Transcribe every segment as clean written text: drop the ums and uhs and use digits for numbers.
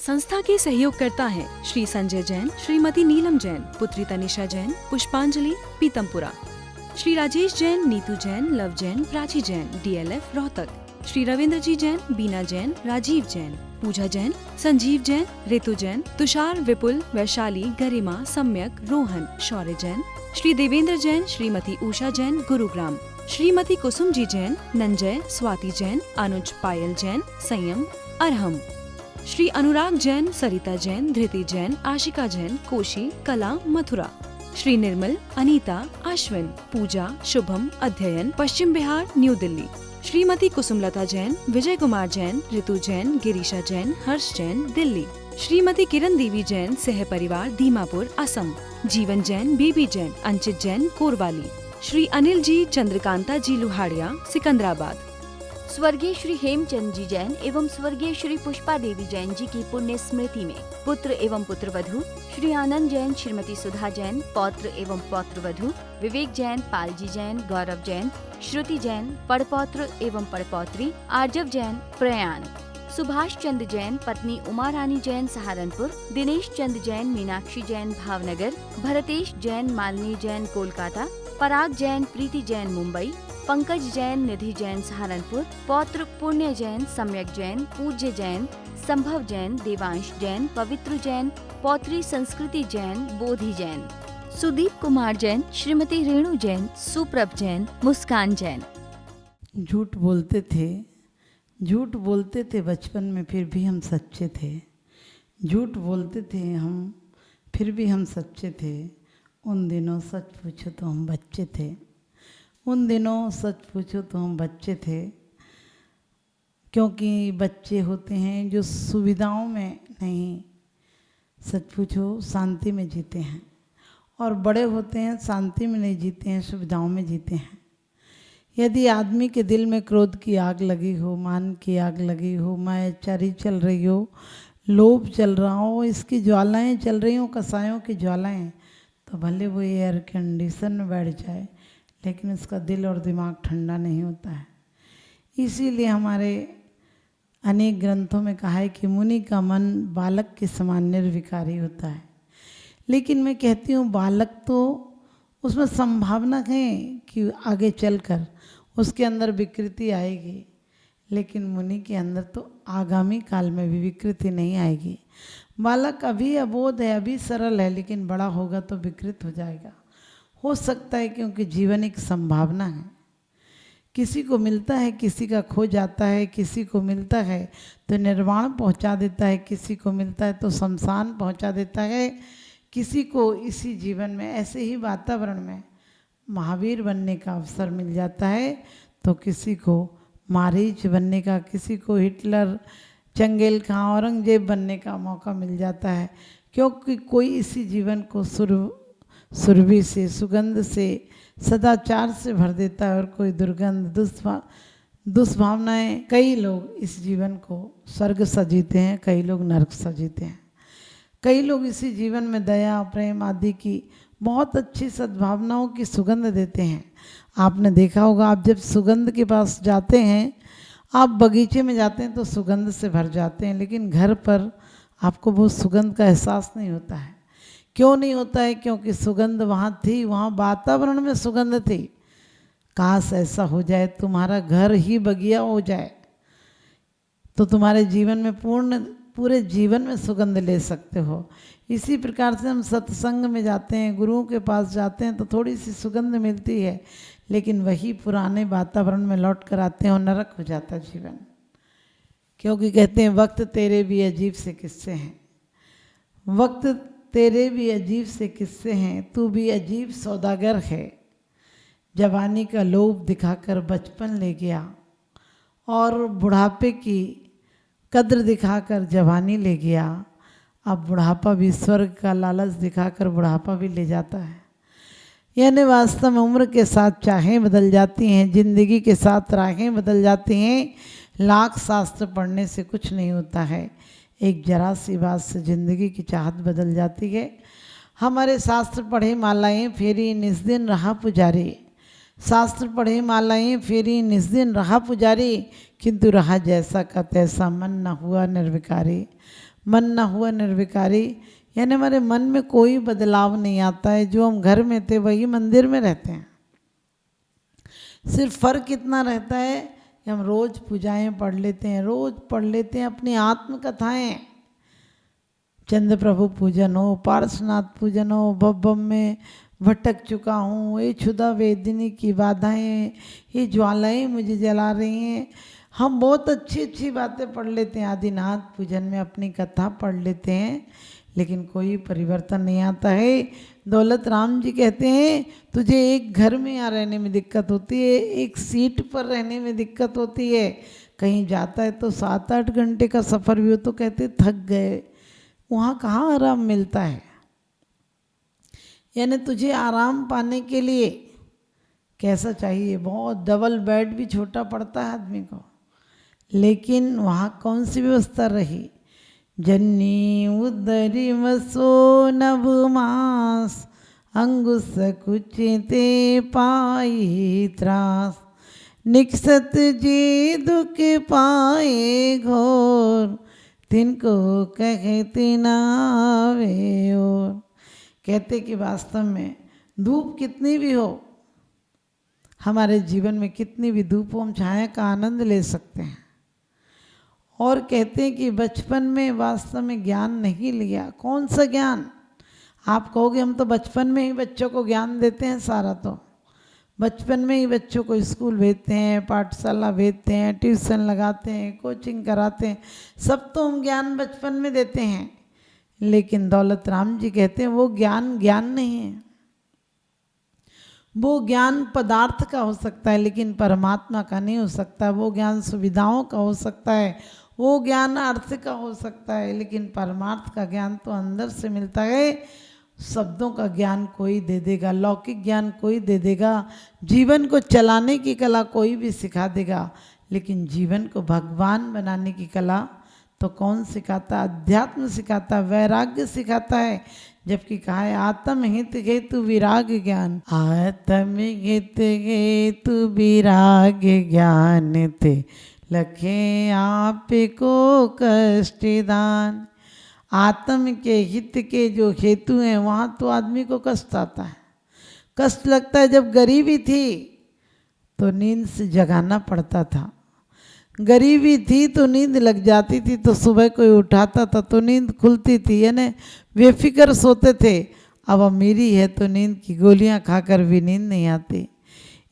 संस्था के सहयोगकर्ता हैं श्री संजय जैन, श्रीमती नीलम जैन, पुत्री तनिषा जैन, पुष्पांजलि पीतमपुरा, श्री राजेश जैन, नीतू जैन, लव जैन, प्राची जैन, DLF रोहतक, श्री रविंद्र जी जैन, बीना जैन, राजीव जैन, पूजा जैन, संजीव जैन, ऋतु जैन, तुषार, विपुल, वैशाली, गरिमा, सम्यक, रोहन, शौर्य जैन, श्री देवेंद्र जैन, श्रीमती उषा जैन, गुरुग्राम, श्रीमती कुसुम जी जैन, नंजय, स्वाति जैन, अनुज, पायल जैन, संयम, अरहम, श्री अनुराग जैन, सरिता जैन, धृति जैन, आशिका जैन, कोशी, कला, मथुरा, श्री निर्मल, अनीता, अश्विन, पूजा, शुभम, अध्ययन, पश्चिम बिहार, न्यू दिल्ली, श्रीमती कुसुमलता जैन, विजय कुमार जैन, ऋतु जैन, गिरीशा जैन, हर्ष जैन, दिल्ली, श्रीमती किरण देवी जैन, सह परिवार, दीमापुर, असम, जीवन जैन, बेबी जैन, अंचित जैन, कोरवाली, श्री अनिल जी, चंद्रकांता जी लुहाड़िया, सिकंदराबाद, स्वर्गीय श्री हेमचंद जी जैन एवं स्वर्गीय श्री पुष्पा देवी जैन जी की पुण्य स्मृति में पुत्र एवं पुत्रवधू श्री आनंद जैन, श्रीमती सुधा जैन, पौत्र एवं पौत्रवधू विवेक जैन, पालजी जैन, गौरव जैन, श्रुति जैन, पड़पौत्र एवं पड़पौत्री आर्जव जैन, प्रयाण, सुभाष चंद्र जैन, पत्नी उमा रानी जैन, सहारनपुर, दिनेश चंद जैन, मीनाक्षी जैन, भावनगर, भरतेश जैन, मालिनी जैन, कोलकाता, पराग जैन, प्रीति जैन, मुंबई, पंकज जैन, निधि जैन, सहारनपुर, पौत्र पुण्य जैन, सम्यक जैन, पूज्य जैन, संभव जैन, देवांश जैन, पवित्र जैन, पौत्री संस्कृति जैन, बोधि जैन, सुदीप कुमार जैन, श्रीमती रेणु जैन, सुप्रभ जैन, मुस्कान जैन। झूठ बोलते थे बचपन में, फिर भी हम सच्चे थे। झूठ बोलते थे हम, फिर भी हम सच्चे थे। उन दिनों सच पूछो तो हम बच्चे थे। उन दिनों सच पूछो तो हम बच्चे थे, क्योंकि बच्चे होते हैं जो सुविधाओं में नहीं, सच पूछो शांति में जीते हैं, और बड़े होते हैं शांति में नहीं जीते हैं, सुविधाओं में जीते हैं। यदि आदमी के दिल में क्रोध की आग लगी हो, मान की आग लगी हो, मायाचारी चल रही हो, लोभ चल रहा हो, इसकी ज्वालाएं चल रही हो, कसायों की ज्वालाएं, तो भले वो एयर कंडीशन में बैठ जाए, लेकिन उसका दिल और दिमाग ठंडा नहीं होता है। इसीलिए हमारे अनेक ग्रंथों में कहा है कि मुनि का मन बालक के समान निर्विकारी होता है। लेकिन मैं कहती हूँ बालक तो उसमें संभावना है कि आगे चलकर उसके अंदर विकृति आएगी, लेकिन मुनि के अंदर तो आगामी काल में भी विकृति नहीं आएगी। बालक अभी अबोध है, अभी सरल है, लेकिन बड़ा होगा तो विकृत हो जाएगा। हो सकता है, क्योंकि जीवन एक संभावना है। किसी को मिलता है, किसी का खो जाता है, किसी को मिलता है तो निर्वाण पहुंचा देता है, किसी को मिलता है तो शमशान पहुंचा देता है, किसी को इसी जीवन में ऐसे ही वातावरण में महावीर बनने का अवसर मिल जाता है, तो किसी को मारीच बनने का, किसी को हिटलर, चंगेल खां, औरंगजेब बनने का मौका मिल जाता है। क्योंकि कोई इसी जीवन को सुरभि से, सुगंध से, सदाचार से भर देता है, और कोई दुर्गंध, दुष्भावनाएं। कई लोग इस जीवन को स्वर्ग सा जीते हैं, कई लोग नरक सा जीते हैं। कई लोग इसी जीवन में दया, प्रेम आदि की बहुत अच्छी सद्भावनाओं की सुगंध देते हैं। आपने देखा होगा, आप जब सुगंध के पास जाते हैं, आप बगीचे में जाते हैं तो सुगंध से भर जाते हैं, लेकिन घर पर आपको वो सुगंध का एहसास नहीं होता है। क्यों नहीं होता है? क्योंकि सुगंध वहाँ थी, वहाँ वातावरण में सुगंध थी। काश ऐसा हो जाए, तुम्हारा घर ही बगिया हो जाए, तो तुम्हारे जीवन में पूरे जीवन में सुगंध ले सकते हो। इसी प्रकार से हम सत्संग में जाते हैं, गुरुओं के पास जाते हैं, तो थोड़ी सी सुगंध मिलती है, लेकिन वही पुराने वातावरण में लौट कर आते हैं और नरक हो जाता है जीवन। क्योंकि कहते हैं वक्त तेरे भी अजीब से किस्से हैं, वक्त तेरे भी अजीब से किस्से हैं, तू भी अजीब सौदागर है। जवानी का लोभ दिखाकर बचपन ले गया, और बुढ़ापे की कद्र दिखाकर जवानी ले गया। अब बुढ़ापा भी स्वर्ग का लालच दिखाकर बुढ़ापा भी ले जाता है। यानी वास्तव में उम्र के साथ चाहें बदल जाती हैं, जिंदगी के साथ राहें बदल जाती हैं। लाख शास्त्र पढ़ने से कुछ नहीं होता है, एक जरा सी बात से जिंदगी की चाहत बदल जाती है। हमारे शास्त्र पढ़े मालाएं फेरी निस दिन रहा पुजारी, शास्त्र पढ़े मालाएं फेरी निस दिन रहा पुजारी, किंतु रहा जैसा का तैसा मन न हुआ निर्विकारी। मन न हुआ निर्विकारी, यानी हमारे मन में कोई बदलाव नहीं आता है। जो हम घर में थे वही मंदिर में रहते हैं। सिर्फ फर्क इतना रहता है कि हम रोज पूजाएं पढ़ लेते हैं, रोज पढ़ लेते हैं अपनी आत्मकथाएं, चंद्र प्रभु पूजन हो, पार्श्वनाथ पूजन हो, बम में भटक चुका हूँ, ये क्षुधा वेदिनी की बाधाएं, ये ज्वालाएं मुझे जला रही हैं। हम बहुत अच्छी अच्छी बातें पढ़ लेते हैं, आदिनाथ पूजन में अपनी कथा पढ़ लेते हैं, लेकिन कोई परिवर्तन नहीं आता है। दौलत राम जी कहते हैं तुझे एक घर में यहाँ रहने में दिक्कत होती है, एक सीट पर रहने में दिक्कत होती है, कहीं जाता है तो 7-8 घंटे का सफ़र भी हो तो कहते थक गए, वहाँ कहाँ आराम मिलता है। यानी तुझे आराम पाने के लिए कैसा चाहिए, बहुत डबल बेड भी छोटा पड़ता है आदमी को, लेकिन वहाँ कौन सी व्यवस्था रही, जन्नी उदरी वसो नभ मास, अंगुस कुचिते पाई त्रास, निकसत जी दुख पाए घोर, तिनको कहते नावे और। कहते कि वास्तव में धूप कितनी भी हो, हमारे जीवन में कितनी भी धूप हो, हम छाया का आनंद ले सकते हैं। और कहते हैं कि बचपन में वास्तव में ज्ञान नहीं लिया। कौन सा ज्ञान? आप कहोगे हम तो बचपन में ही बच्चों को ज्ञान देते हैं सारा, तो बचपन में ही बच्चों को स्कूल भेजते हैं, पाठशाला भेजते हैं, ट्यूशन लगाते हैं, कोचिंग कराते हैं, सब तो हम ज्ञान बचपन में देते हैं। लेकिन दौलत राम जी कहते हैं वो ज्ञान ज्ञान नहीं है। वो ज्ञान पदार्थ का हो सकता है लेकिन परमात्मा का नहीं हो सकता। वो ज्ञान सुविधाओं का हो सकता है, वो ज्ञान अर्थ का हो सकता है, लेकिन परमार्थ का ज्ञान तो अंदर से मिलता है। शब्दों का ज्ञान कोई दे देगा, लौकिक ज्ञान कोई दे देगा, जीवन को चलाने की कला कोई भी सिखा देगा, लेकिन जीवन को भगवान बनाने की कला तो कौन सिखाता? अध्यात्म सिखाता, वैराग्य सिखाता है। जबकि कहा है आत्म हित हेतु विराग ज्ञान, आत्म हित हेतु विराग ज्ञान थे लखे आप को कष्ट दान। आत्म के हित के जो हेतु हैं वहाँ तो आदमी को कष्ट आता है, कष्ट लगता है। जब गरीबी थी तो नींद से जगाना पड़ता था, गरीबी थी तो नींद लग जाती थी, तो सुबह कोई उठाता था तो नींद खुलती थी, यानी बेफिक्र सोते थे। अब अमीरी है तो नींद की गोलियां खाकर भी नींद नहीं आती।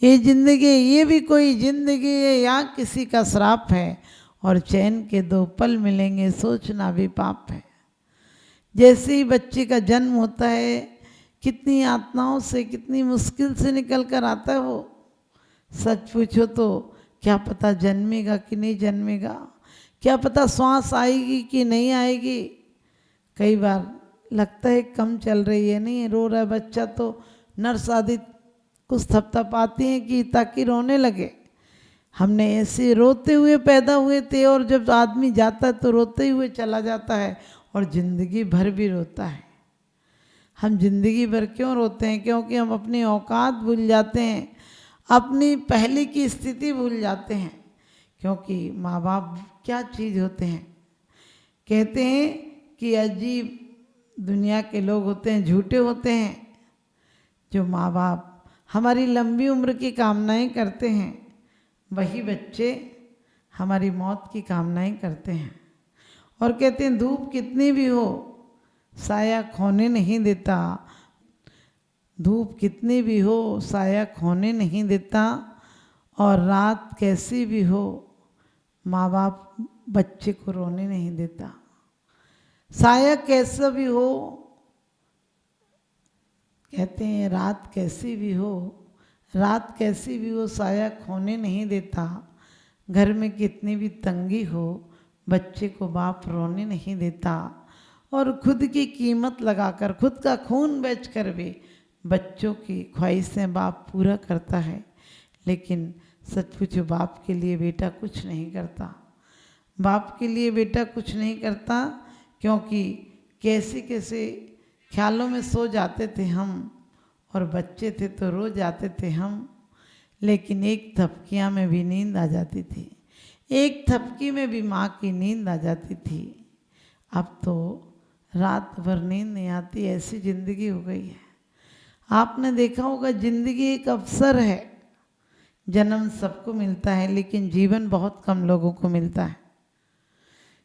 ये जिंदगी, ये भी कोई जिंदगी है या किसी का श्राप है? और चैन के 2 पल मिलेंगे सोचना भी पाप है। जैसे ही बच्चे का जन्म होता है, कितनी यातनाओं से, कितनी मुश्किल से निकल कर आता है वो। सच पूछो तो क्या पता जन्मेगा कि नहीं जन्मेगा, क्या पता श्वास आएगी कि नहीं आएगी। कई बार लगता है कम चल रही है, नहीं रो रहा है बच्चा, तो नर्स आदि कुछ थपथपाती हैं कि ताकि रोने लगे। हमने ऐसे रोते हुए पैदा हुए थे और जब आदमी जाता है तो रोते हुए चला जाता है और ज़िंदगी भर भी रोता है। हम जिंदगी भर क्यों रोते हैं? क्योंकि हम अपनी औकात भूल जाते हैं, अपनी पहले की स्थिति भूल जाते हैं। क्योंकि माँ बाप क्या चीज़ होते हैं? कहते हैं कि अजीब दुनिया के लोग होते हैं, झूठे होते हैं। जो माँ बाप हमारी लंबी उम्र की कामनाएं करते हैं, वही बच्चे हमारी मौत की कामनाएं करते हैं। और कहते हैं धूप कितनी भी हो साया खोने नहीं देता, धूप कितनी भी हो साया खोने नहीं देता, और रात कैसी भी हो माँ बाप बच्चे को रोने नहीं देता। साया कैसा भी हो, कहते हैं रात कैसी भी हो, रात कैसी भी हो साया खोने नहीं देता। घर में कितनी भी तंगी हो बच्चे को बाप रोने नहीं देता। और खुद की कीमत लगाकर, खुद का खून बेचकर भी बच्चों की ख्वाहिशें बाप पूरा करता है। लेकिन सच पूछो बाप के लिए बेटा कुछ नहीं करता, बाप के लिए बेटा कुछ नहीं करता। क्योंकि कैसे कैसे ख्यालों में सो जाते थे हम, और बच्चे थे तो रो जाते थे हम, लेकिन एक थपकियाँ में भी नींद आ जाती थी, एक थपकी में भी माँ की नींद आ जाती थी। अब तो रात भर नींद नहीं आती, ऐसी जिंदगी हो गई है। आपने देखा होगा जिंदगी एक अवसर है, जन्म सबको मिलता है लेकिन जीवन बहुत कम लोगों को मिलता है।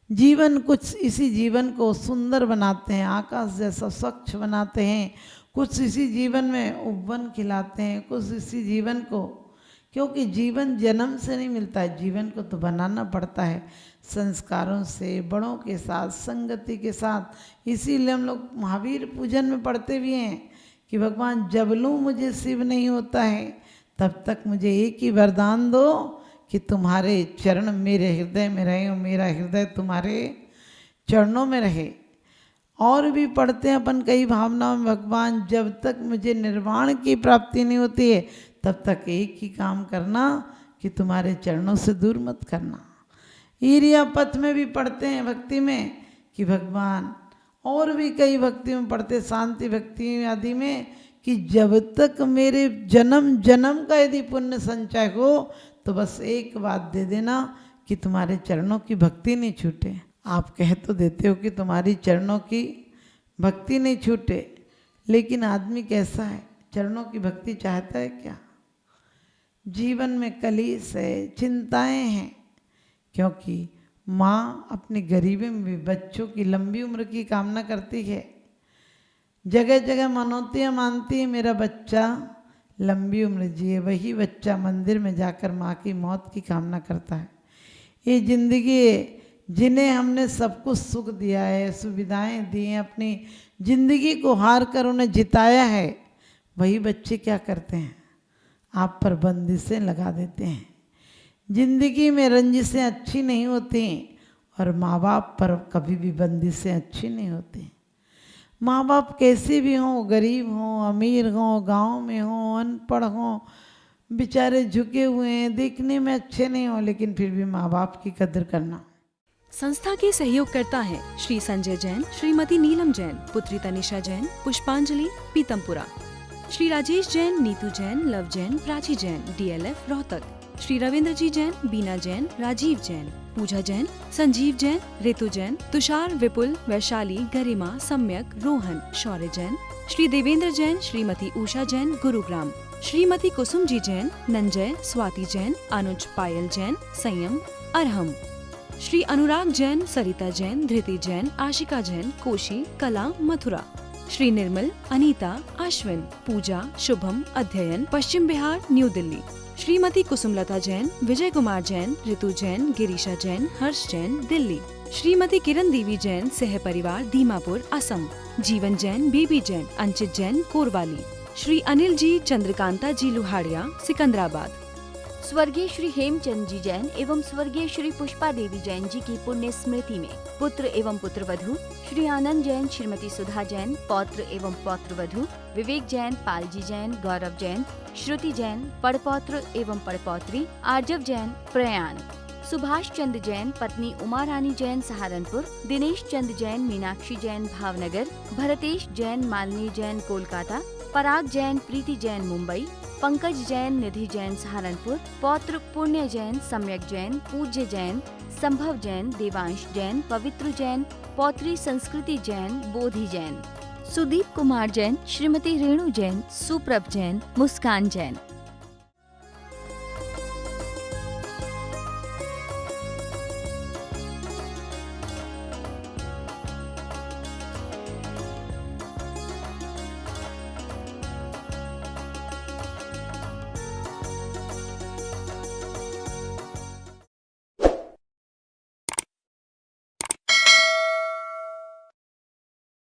जीवन कुछ इसी जीवन को सुंदर बनाते हैं, आकाश जैसा स्वच्छ बनाते हैं, कुछ इसी जीवन में उपवन खिलाते हैं, कुछ इसी जीवन को, क्योंकि जीवन जन्म से नहीं मिलता है, जीवन को तो बनाना पड़ता है संस्कारों से, बड़ों के साथ, संगति के साथ। इसीलिए हम लोग महावीर पूजन में पढ़ते भी हैं कि भगवान जब लूँ मुझे शिव नहीं होता है, तब तक मुझे एक ही वरदान दो कि तुम्हारे चरण मेरे हृदय में रहे और मेरा हृदय तुम्हारे चरणों में रहे। और भी पढ़ते हैं अपन कई भावनाओं में, भगवान जब तक मुझे निर्वाण की प्राप्ति नहीं होती है तब तक एक ही काम करना कि तुम्हारे चरणों से दूर मत करना। ईरिया पथ में भी पढ़ते हैं भक्ति में कि भगवान, और भी कई भक्ति में पढ़ते, शांति भक्ति आदि में, कि जब तक मेरे जन्म जन्म का यदि पुण्य संचय हो तो बस एक बात दे देना कि तुम्हारे चरणों की भक्ति नहीं छूटे। आप कह तो देते हो कि तुम्हारी चरणों की भक्ति नहीं छूटे, लेकिन आदमी कैसा है, चरणों की भक्ति चाहता है क्या? जीवन में कलेश है, चिंताएं हैं, क्योंकि माँ अपनी गरीबी में भी बच्चों की लंबी उम्र की कामना करती है। जगह जगह मनौतियाँ मानती है मेरा बच्चा लंबी उम्र जिए, वही बच्चा मंदिर में जाकर माँ की मौत की कामना करता है। ये जिंदगी, जिन्हें हमने सब कुछ सुख दिया है, सुविधाएं दी हैं, अपनी जिंदगी को हार कर उन्हें जिताया है, वही बच्चे क्या करते हैं, आप पर बंदिशें लगा देते हैं। जिंदगी में रंजिशें अच्छी नहीं होती और माँ बाप पर कभी भी बंदिशें अच्छी नहीं होती। माँ बाप कैसे भी हों, गरीब हों, अमीर हों, गांव में हों, अनपढ़ हों, बेचारे झुके हुए हैं, देखने में अच्छे नहीं हों, लेकिन फिर भी माँ बाप की कदर करना। संस्था के सहयोग करता है श्री संजय जैन, श्रीमती नीलम जैन, पुत्री तनिषा जैन, पुष्पांजलि, पीतमपुरा, श्री राजेश जैन, नीतू जैन, लव जैन, प्राची जैन, DLF रोहतक, श्री रविंद्र जी जैन, बीना जैन, राजीव जैन, पूजा जैन, संजीव जैन, ऋतु जैन, तुषार, विपुल, वैशाली, गरिमा, सम्यक, रोहन, शौर्य जैन, श्री देवेंद्र जैन, श्रीमती उषा जैन, गुरुग्राम, श्रीमती कुसुम जी जैन, नंजय, स्वाति जैन, अनुज, पायल जैन, संयम, अरहम, श्री अनुराग जैन, सरिता जैन, धृति जैन, आशिका जैन, कोशी, कला, मथुरा, श्री निर्मल, अनीता, अश्विन, पूजा, शुभम, अध्ययन, पश्चिम बिहार, न्यू दिल्ली, श्रीमती कुसुमलता जैन, विजय कुमार जैन, ऋतु जैन, गिरीशा जैन, हर्ष जैन, दिल्ली, श्रीमती किरण देवी जैन, सह परिवार, दीमापुर, असम, जीवन जैन, बेबी जैन, अंचित जैन, कोरवाली, श्री अनिल जी, चंद्रकांता जी लुहाड़िया, सिकंदराबाद, स्वर्गीय श्री हेमचंद जी जैन एवं स्वर्गीय श्री पुष्पा देवी जैन जी की पुण्य स्मृति में पुत्र एवं पुत्रवधू श्री आनंद जैन, श्रीमती सुधा जैन, पौत्र एवं पौत्रवधू विवेक जैन, पालजी जैन, गौरव जैन, श्रुति जैन, पड़पौत्र एवं पड़पौत्री आर्जव जैन, प्रयाण, सुभाष चंद्र जैन, पत्नी उमा रानी जैन, सहारनपुर, दिनेश चंद जैन, मीनाक्षी जैन, भावनगर, भरतेश जैन, मालिनी जैन, कोलकाता, पराग जैन, प्रीति जैन, मुंबई, पंकज जैन, निधि जैन, सहारनपुर, पौत्र पुण्य जैन, सम्यक जैन, पूज्य जैन, संभव जैन, देवांश जैन, पवित्र जैन, पौत्री संस्कृति जैन, बोधि जैन, सुदीप कुमार जैन, श्रीमती रेणु जैन, सुप्रभ जैन, मुस्कान जैन।